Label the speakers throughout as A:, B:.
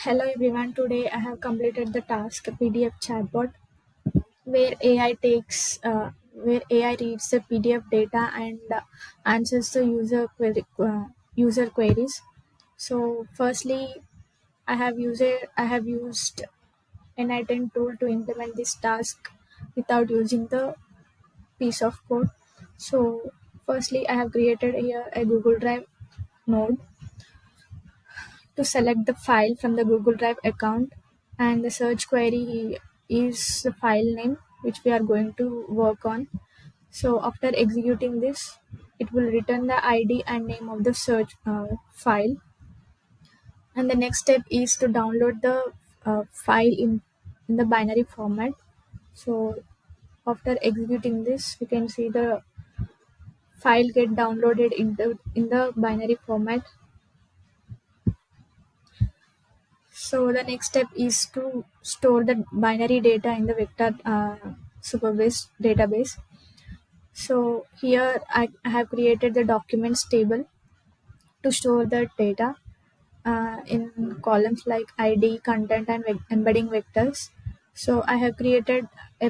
A: Hello everyone, today I have completed the task PDF chatbot where AI where AI reads the PDF data and answers the user queries. So firstly, I have used N8N tool to implement this task without using the piece of code. So firstly, I have created here a Google Drive node to select the file from the Google Drive account, and the search query is the file name which we are going to work on. So after executing this, it will return the ID and name of the search file, and the next step is to download the file in the binary format. So after executing this, we can see the file get downloaded in the binary format. So the next step is to store the binary data in the vector Supabase database. So here I have created the documents table to store the data in columns like ID, content, and embedding vectors. So I have created a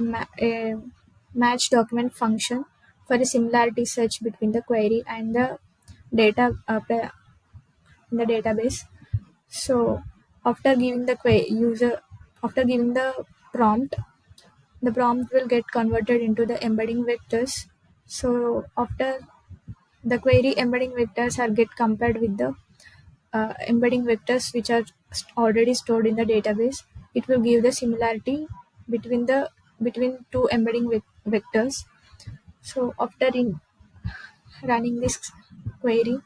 A: match document function for a similarity search between the query and the data in the database. So after giving the after giving prompt, the prompt will get converted into the embedding vectors. So after the query embedding vectors are get compared with the embedding vectors which are already stored in the database, it will give the similarity between the between two embedding vectors. So after in running this query,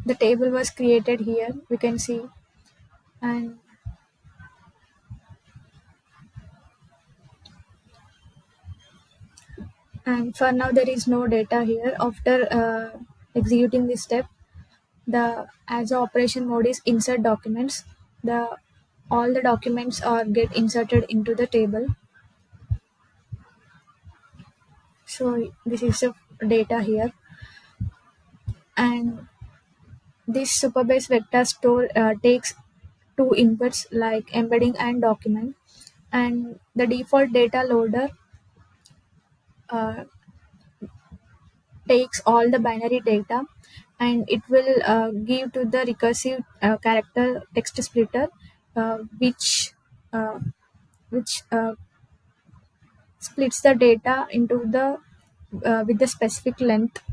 A: the table was created here. We can see, and for now there is no data here. After executing this step, the as the operation mode is insert documents, the all the documents are get inserted into the table. So this is the data here, and this Supabase vector store takes two inputs like embedding and document, and the default data loader uh, takes all the binary data, and it will give to the recursive character text splitter, uh, which uh, which splits the data into the with the specific length,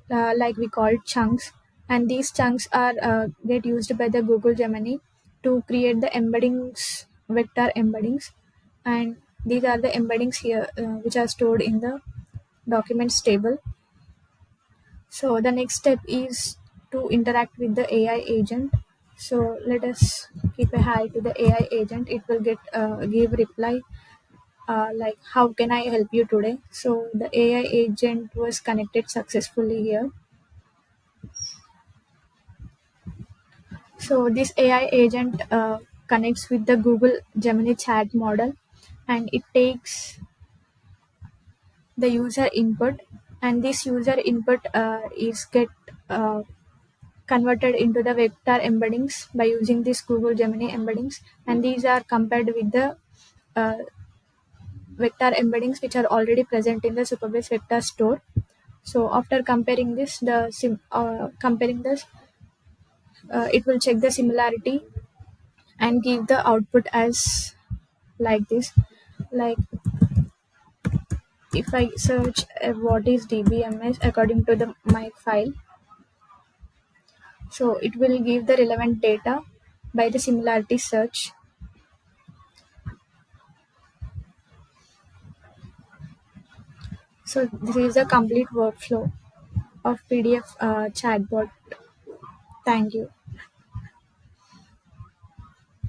A: like we call chunks, and these chunks are get used by the Google Gemini to create the embeddings, vector embeddings, and these are the embeddings here which are stored in the documents table. So the next step is to interact with the AI agent. So let us keep a hi to the AI agent. It will get give reply like, how can I help you today? So the AI agent was connected successfully here. So this AI agent connects with the Google Gemini chat model, and it takes the user input, and this user input is get uh, converted into the vector embeddings by using this Google Gemini embeddings, and these are compared with the uh, vector embeddings which are already present in the Supabase vector store. So after comparing comparing this, it will check the similarity and give the output as like this. Like if I search what is DBMS according to my file, so it will give the relevant data by the similarity search. So this is the complete workflow of PDF chatbot. Thank you.